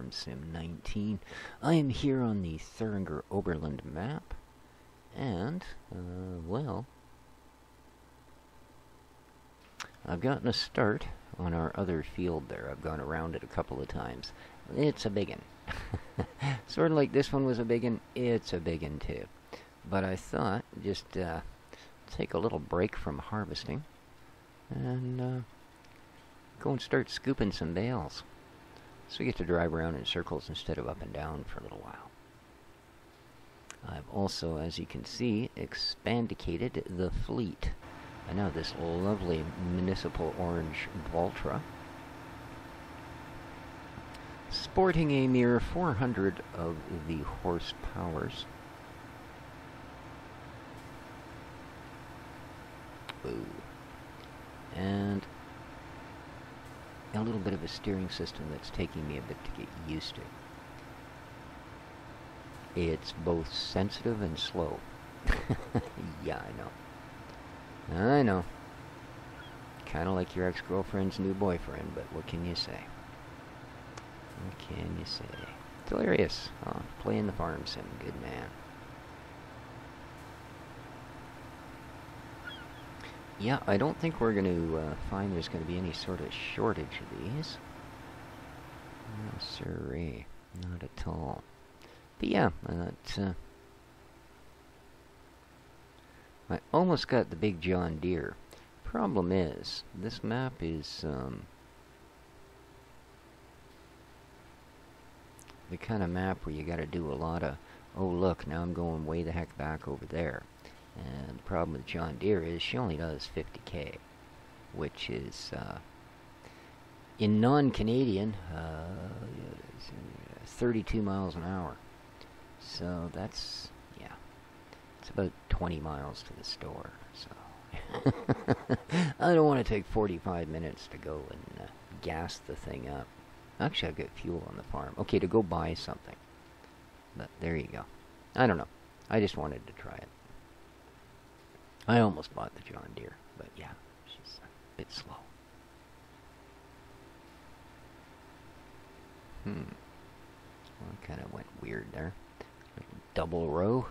Farm Sim 19. I am here on the Thuringer Oberland map, and, well, I've gotten a start on our other field there. I've gone around it a couple of times. It's a biggin. Sort of like this one was a biggin, it's a biggin too. But I thought, just take a little break from harvesting, and go and start scooping some bales. So we get to drive around in circles instead of up and down for a little while. I've also, as you can see, expandicated the fleet. I know this lovely municipal orange Valtra, sporting a mere 400 of the horsepowers. Ooh. And a little bit of a steering system that's taking me a bit to get used to. It's both sensitive and slow. Yeah, I know. I know. Kind of like your ex-girlfriend's new boyfriend, but what can you say? What can you say? Delirious. Oh, playing the farm sim. Good man. Yeah, I don't think we're going to find there's going to be any sort of shortage of these. No, sirree. Not at all. But yeah, I almost got the big John Deere. Problem is, this map is the kind of map where you got to do a lot of, oh look, now I'm going way the heck back over there. And the problem with John Deere is she only does 50k, which is, in non-Canadian, 32 miles an hour. So that's, yeah, it's about 20 miles to the store, so. I don't want to take 45 minutes to go and gas the thing up. Actually, I've got fuel on the farm. Okay, to go buy something. But there you go. I don't know. I just wanted to try it. I almost bought the John Deere, but yeah, she's a bit slow. Well, it kind of went weird there. Like double row.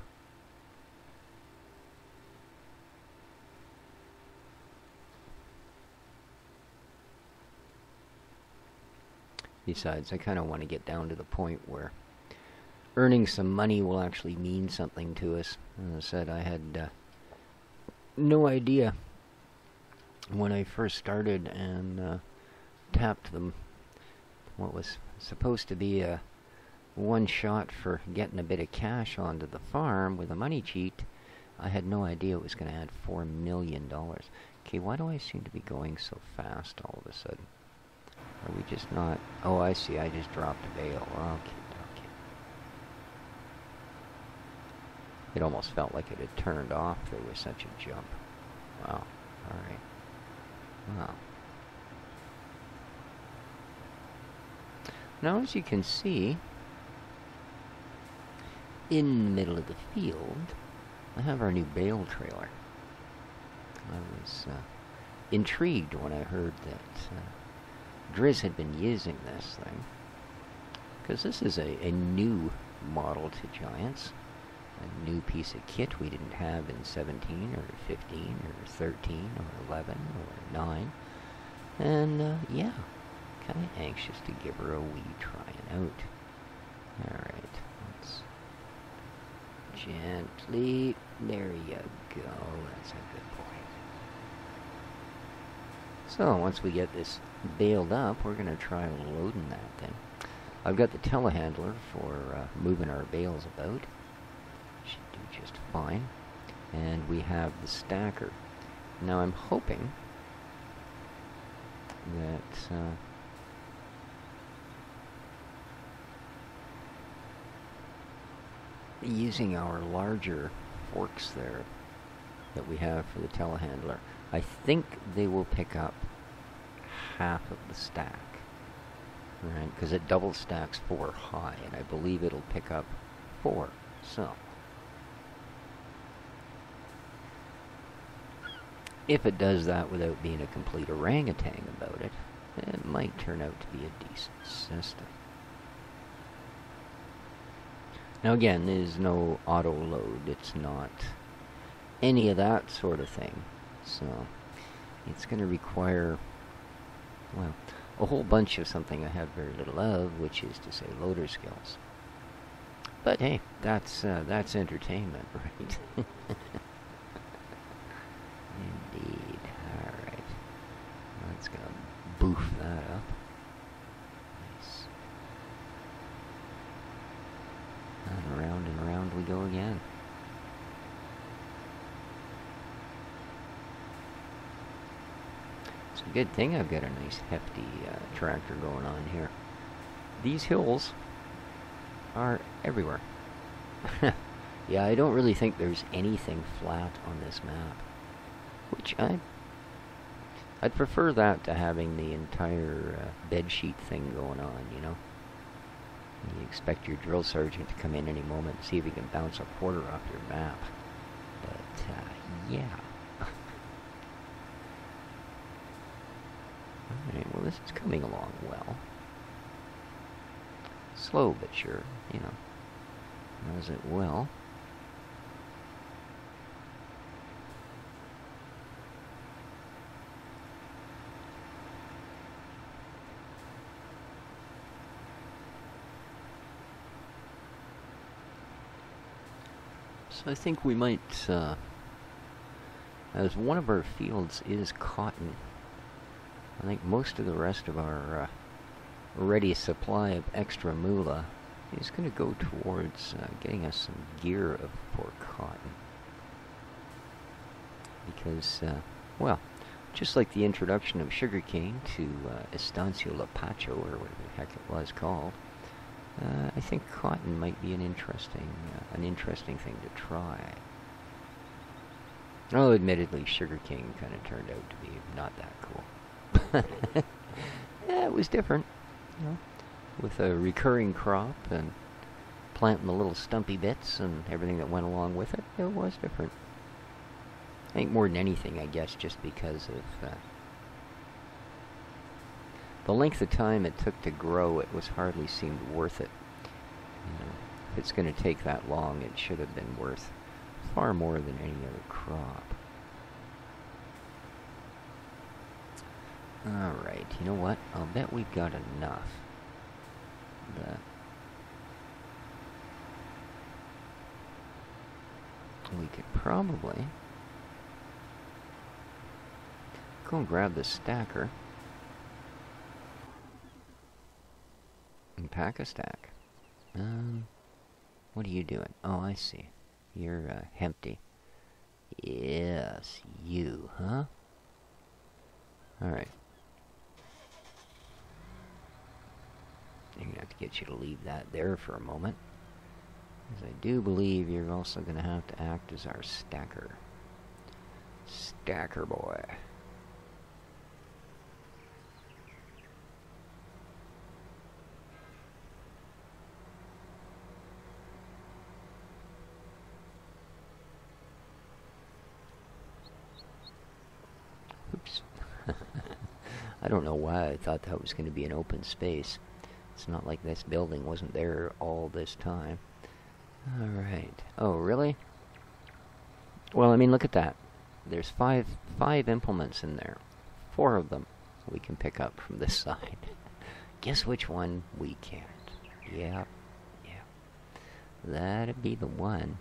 Besides, I kind of want to get down to the point where earning some money will actually mean something to us. As I said, I had no idea when I first started and tapped them what was supposed to be a one shot for getting a bit of cash onto the farm with a money cheat. I had no idea it was going to add $4 million. Okay, why do I seem to be going so fast all of a sudden? Are we just not... Oh, I see, I just dropped a bale. Okay. It almost felt like it had turned off. There was such a jump. Wow. Alright. Wow. Now, as you can see, in the middle of the field, I have our new bale trailer. I was intrigued when I heard that Driz had been using this thing, because this is a new model to Giants. A new piece of kit we didn't have in 17 or 15 or 13 or 11 or 9. And, yeah, kind of anxious to give her a wee trying out. Alright, let's gently, there you go, that's a good point. So, once we get this baled up, we're going to try loading that then. I've got the telehandler for moving our bales about. Should do just fine. And we have the stacker. Now I'm hoping that using our larger forks there that we have for the telehandler, I think they will pick up half of the stack. Right? Because it double stacks 4 high, and I believe it'll pick up 4. So if it does that without being a complete orangutan about it, it might turn out to be a decent system. Now again, there's no auto load. It's not any of that sort of thing. So it's going to require, well, a whole bunch of something I have very little of, which is to say loader skills. But hey, that's entertainment, right? Indeed. Alright. That's going to boof that up. Nice. And around we go again. It's a good thing I've got a nice hefty tractor going on here. These hills are everywhere. Yeah, I don't really think there's anything flat on this map. Which I'd prefer that to having the entire bed sheet thing going on, you know? You expect your drill sergeant to come in any moment and see if he can bounce a quarter off your map. But, yeah. Alright, well this is coming along well. Slow but sure, you know. Does it well. So I think we might, as one of our fields is cotton, I think most of the rest of our ready supply of extra moolah is going to go towards getting us some gear for cotton. Because, well, just like the introduction of sugarcane to Estancia Lapacho, or whatever the heck it was called, I think cotton might be an interesting thing to try. Oh, admittedly, sugarcane kind of turned out to be not that cool. Yeah, it was different, you know, with a recurring crop and planting the little stumpy bits and everything that went along with it. It was different. I think more than anything, I guess, just because of the length of time it took to grow, it was hardly seemed worth it. You know, if it's going to take that long, it should have been worth far more than any other crop. Alright, you know what? I'll bet we've got enough. We could probably go and grab the stacker and pack a stack. What are you doing? Oh, I see. You're empty. Yes, you, huh? Alright. I'm going to have to get you to leave that there for a moment. Because I do believe you're also going to have to act as our stacker. Stacker boy. Oops. I don't know why I thought that was going to be an open space. It's not like this building wasn't there all this time. Alright. Oh, really? Well, I mean, look at that. There's five implements in there. 4 of them we can pick up from this side. Guess which one we can't. Yep. Yeah. That'd be the one.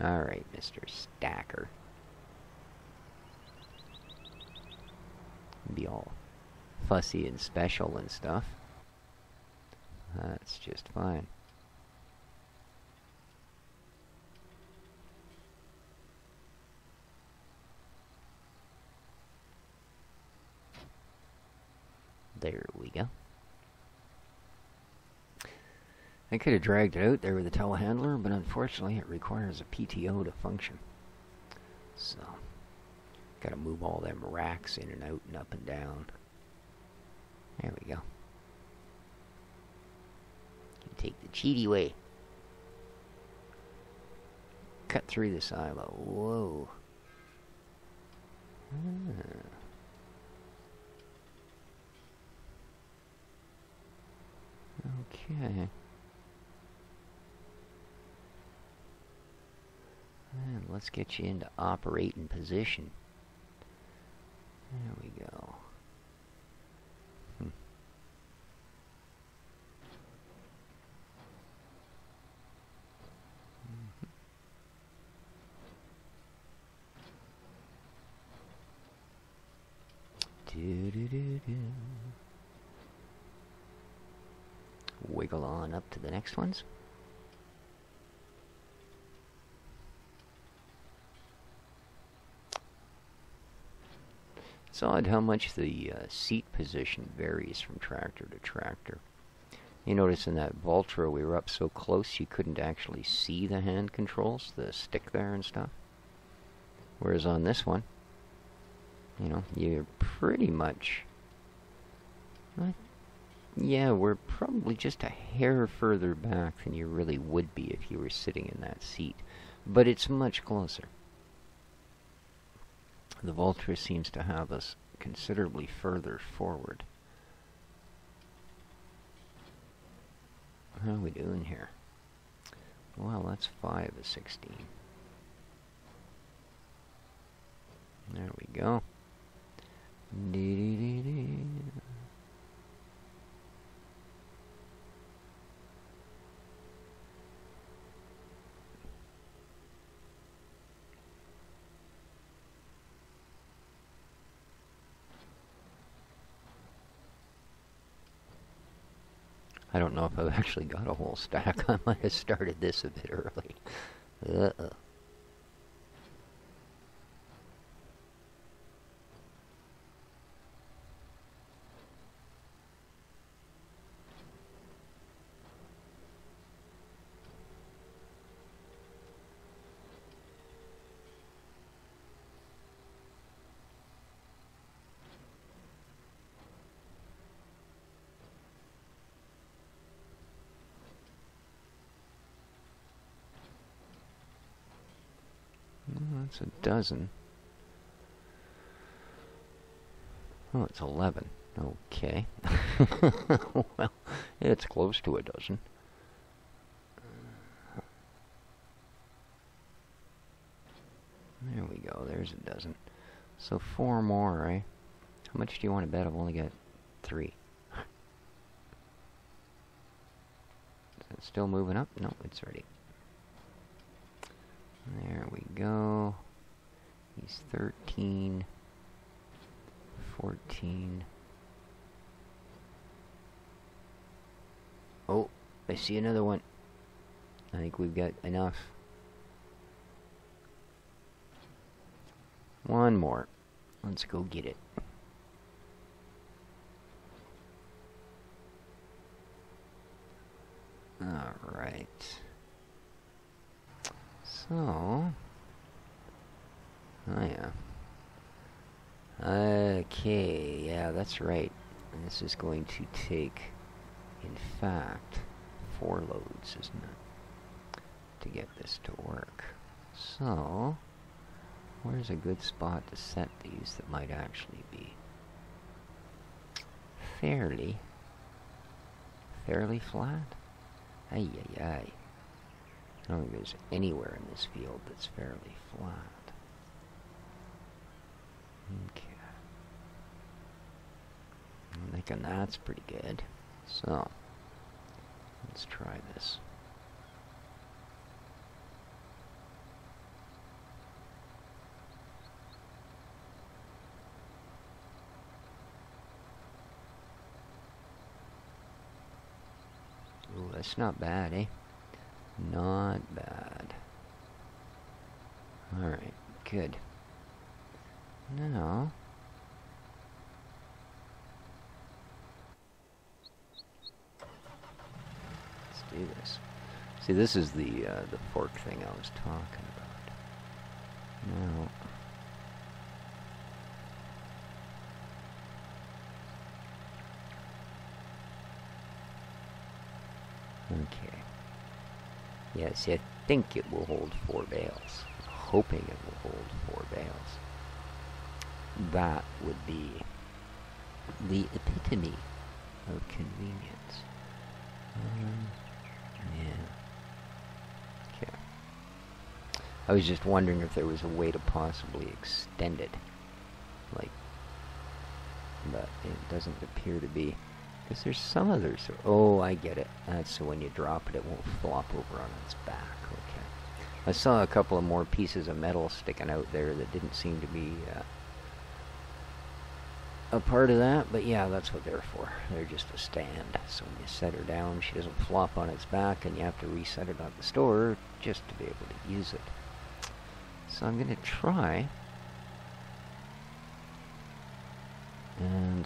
Alright, Mr. Stacker. Be all fussy and special and stuff. That's just fine. There we go. I could have dragged it out there with a telehandler, but unfortunately it requires a PTO to function. So, gotta move all them racks in and out and up and down. There we go. Take the cheaty way. Cut through the silo. Whoa. Okay. let's get you into operating position. There we go. Wiggle on up to the next ones. It's odd how much the seat position varies from tractor to tractor. You notice in that Valtra we were up so close you couldn't actually see the hand controls, the stick there and stuff. Whereas on this one, you know, you're pretty much... yeah, we're probably just a hair further back than you really would be if you were sitting in that seat. But it's much closer. The Valtra seems to have us considerably further forward. How are we doing here? Well, that's 5 of 16. There we go. I don't know if I've actually got a whole stack. I might have started this a bit early. Uh-oh. That's a dozen. Oh, it's 11. Okay. Well, it's close to a dozen. There we go. There's a dozen. So 4 more, eh? How much do you want to bet? I've only got 3. Is it still moving up? No, it's ready. There we go. He's 13, 14. Oh, I see another one. I think we've got enough. One more. Let's go get it. All right. So, oh yeah. Okay, yeah, that's right. And this is going to take, in fact, 4 loads, isn't it? To get this to work. So, where's a good spot to set these that might actually be fairly flat? Ay, ay, ay. I don't think there's anywhere in this field that's fairly flat. Okay. I'm thinking that's pretty good. So, let's try this. Ooh, that's not bad, eh? Not bad. Alright, good. Now, let's do this. See, this is the fork thing I was talking about. Now, okay. Yeah, see, I think it will hold 4 bales. I'm hoping it will hold 4 bales. That would be the epitome of convenience. Yeah. Okay. I was just wondering if there was a way to possibly extend it. Like, but it doesn't appear to be. Because there's some others. Oh, I get it. That's so when you drop it, it won't flop over on its back. Okay. I saw a couple of more pieces of metal sticking out there that didn't seem to be a part of that. But yeah, that's what they're for. They're just a stand. So when you set her down, she doesn't flop on its back, and you have to reset it on the store just to be able to use it. So I'm going to try. And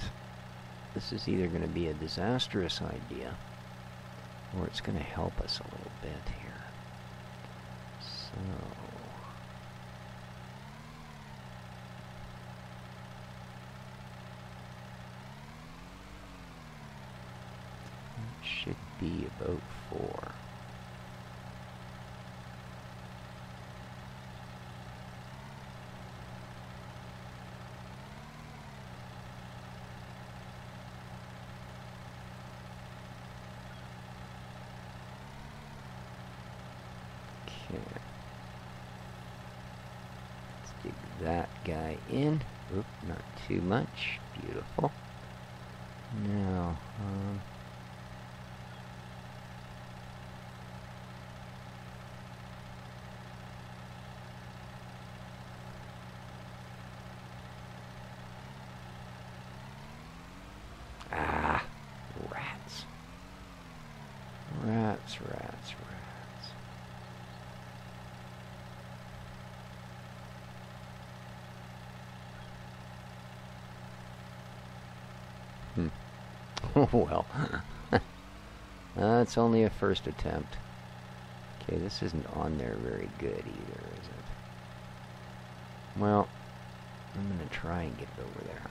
this is either going to be a disastrous idea, or it's going to help us a little bit here. So, it should be about 4. Let's dig that guy in. Oop, not too much. Beautiful. Now, rats. Rats, rats, rats. Oh well. That's only a first attempt. Okay, this isn't on there very good either, is it? Well, I'm gonna try and get it over there.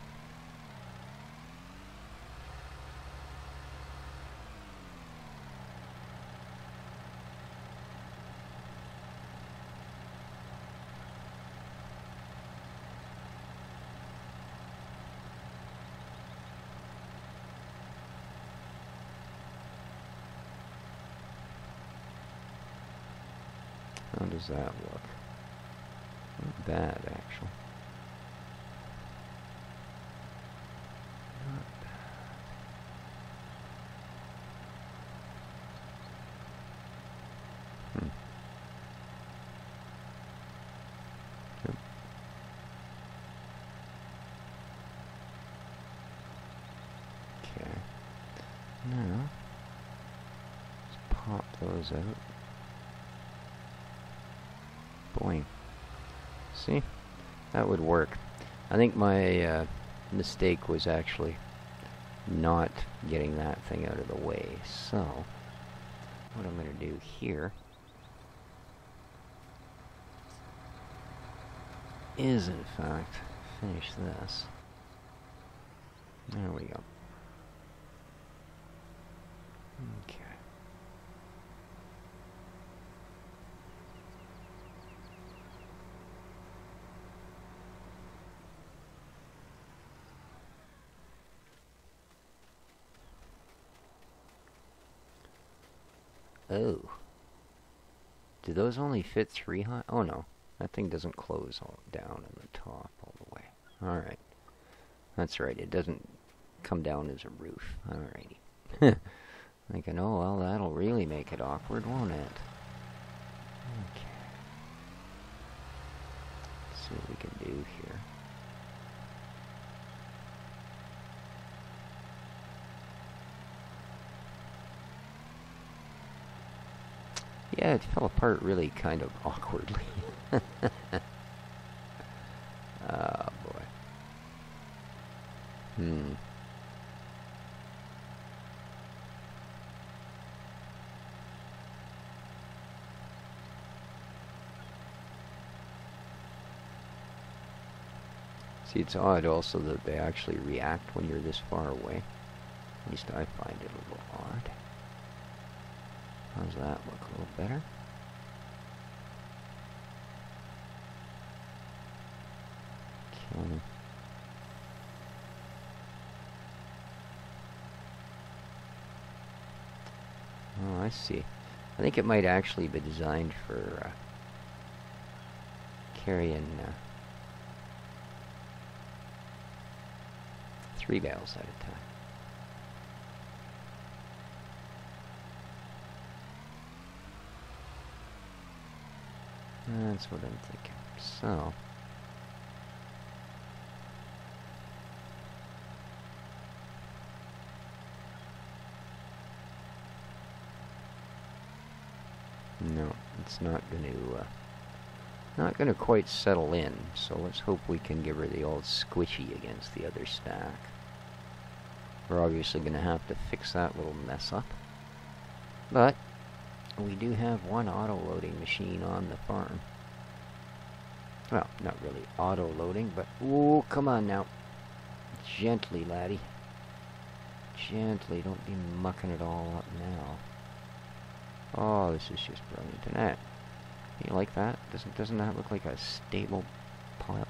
How does that look? Not bad, actually. Not bad. Yep. Okay. Now, let's pop those out. Boing. See? That would work. I think my mistake was actually not getting that thing out of the way. So, what I'm going to do here is, in fact, finish this. There we go. Okay. Oh. Do those only fit 3 high? Oh no. That thing doesn't close all down on the top all the way. Alright. That's right. It doesn't come down as a roof. Alrighty. Thinking, oh well, that'll really make it awkward, won't it? Okay. Let's see what we can do here. Yeah, it fell apart really kind of awkwardly. Oh, boy. See, it's odd also that they actually react when you're this far away. At least I find it a little odd. How's that look? A little better? Okay. Oh, I see. I think it might actually be designed for carrying 3 bales at a time. That's what I'm thinking. So, no, it's not going to quite settle in. So let's hope we can give her the old squishy against the other stack. We're obviously going to have to fix that little mess up, but we do have one auto-loading machine on the farm. Well, not really auto-loading, but... Ooh, come on now. Gently, laddie. Gently, don't be mucking it all up now. Oh, this is just brilliant. And that, you like that? Doesn't that look like a stable pile?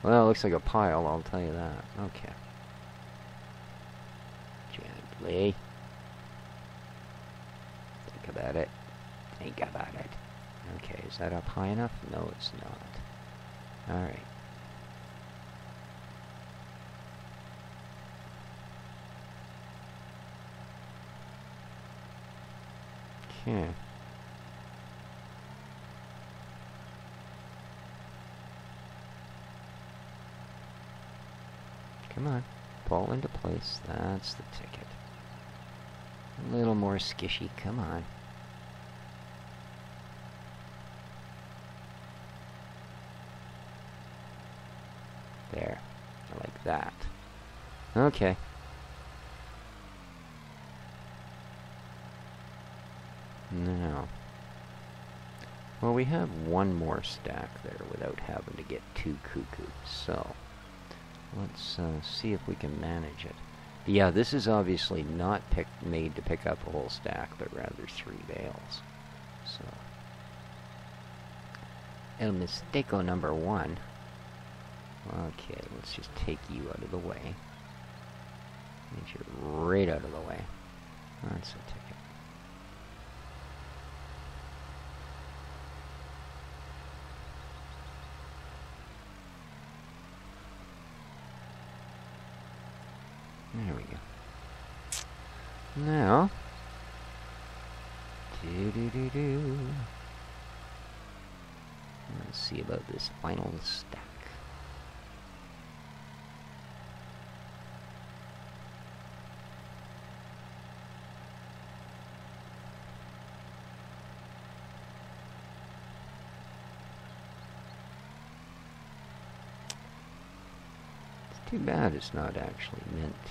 Well, it looks like a pile, I'll tell you that. Okay. Gently. Think about it. Think about it. Okay, is that up high enough? No, it's not. Alright. Okay. Come on. Fall into place. That's the ticket. A little more skishy. Come on. There. I like that. Okay. Now. Well, we have one more stack there without having to get too cuckoo. So, let's see if we can manage it. Yeah, this is obviously not made to pick up a whole stack, but rather 3 bales. So, el mistake number 1. Okay, let's just take you out of the way. Get you right out of the way. That's a ticket. There we go. Now, let's see about this final stack. Too bad it's not actually meant to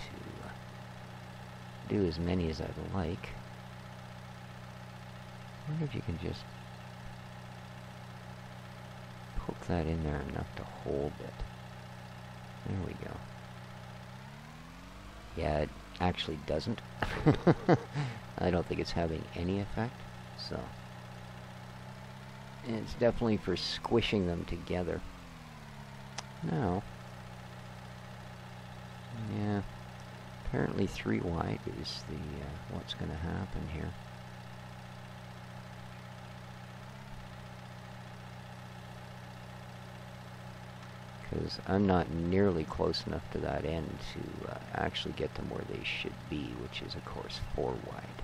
do as many as I'd like. I wonder if you can just poke that in there enough to hold it. There we go. Yeah, it actually doesn't. I don't think it's having any effect, so. And it's definitely for squishing them together. Now, yeah, apparently 3 wide is the what's going to happen here. Because I'm not nearly close enough to that end to actually get them where they should be, which is, of course, 4 wide.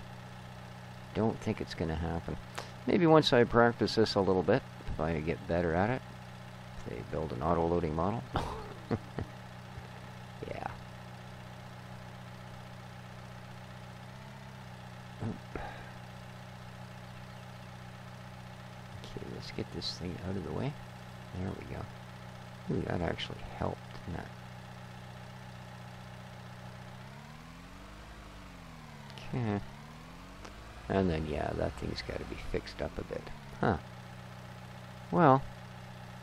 Don't think it's going to happen. Maybe once I practice this a little bit, if I get better at it, if they build an auto-loading model. Yeah. Okay, let's get this thing out of the way. There we go. Ooh, that actually helped, didn't it? Okay. And then, yeah, that thing's got to be fixed up a bit. Huh. Well,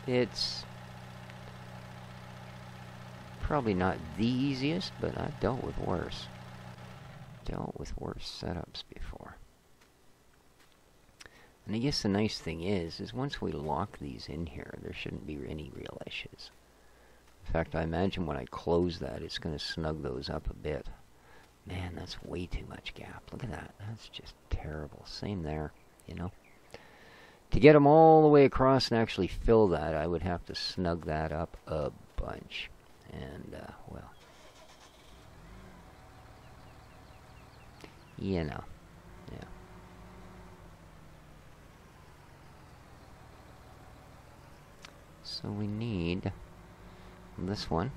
it's probably not the easiest, but I've dealt with worse. Dealt with worse setups before. And I guess the nice thing is once we lock these in here, there shouldn't be any real issues. In fact, I imagine when I close that, it's going to snug those up a bit. Man, that's way too much gap. Look at that. That's just terrible. Same there, you know. To get them all the way across and actually fill that, I would have to snug that up a bunch. And, well, you know, yeah. So we need this one.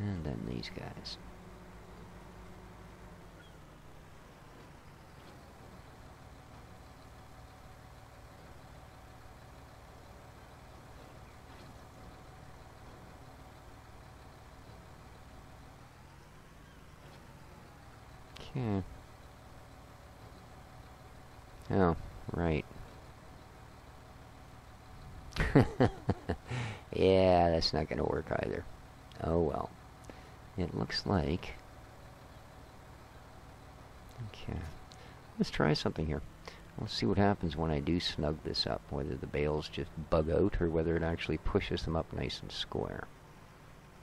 And then these guys. Okay. Oh, right. Yeah, that's not going to work either. Oh well. It looks like... Okay. Let's try something here. Let's see what happens when I do snug this up. Whether the bales just bug out or whether it actually pushes them up nice and square.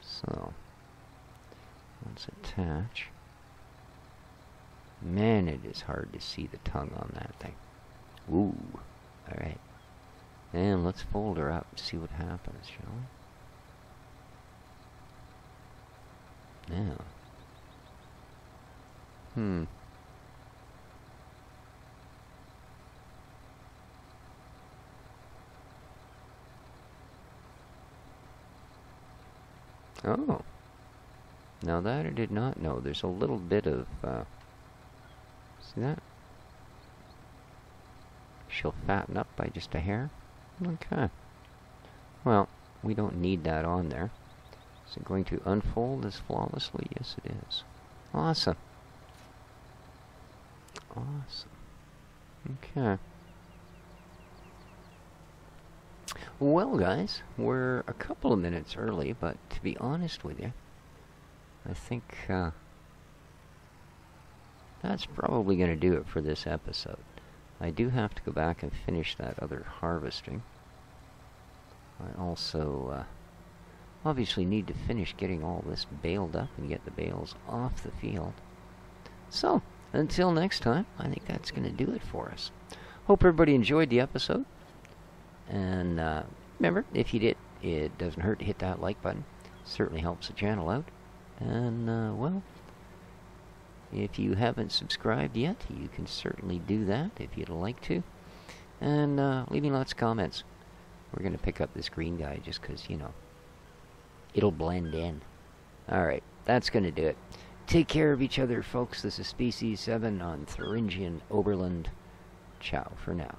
So, let's attach. Man, it is hard to see the tongue on that thing. Ooh. Alright. And let's fold her up and see what happens, shall we? Now. Oh. Now that I did not know. There's a little bit of, see that? She'll fatten up by just a hair. Okay. Well, we don't need that on there. Is it going to unfold as flawlessly? Yes, it is. Awesome. Awesome. Okay. Well, guys, we're a couple of minutes early, but to be honest with you, I think that's probably going to do it for this episode. I do have to go back and finish that other harvesting. I also obviously need to finish getting all this baled up and get the bales off the field. So, until next time, I think that's going to do it for us. Hope everybody enjoyed the episode. And remember, if you did, it doesn't hurt to hit that like button. It certainly helps the channel out. And, well, if you haven't subscribed yet, you can certainly do that if you'd like to. And leave me lots of comments. We're going to pick up this green guy just because, you know, it'll blend in. Alright, that's going to do it. Take care of each other, folks. This is Species 7 on Thuringian Oberland. Ciao for now.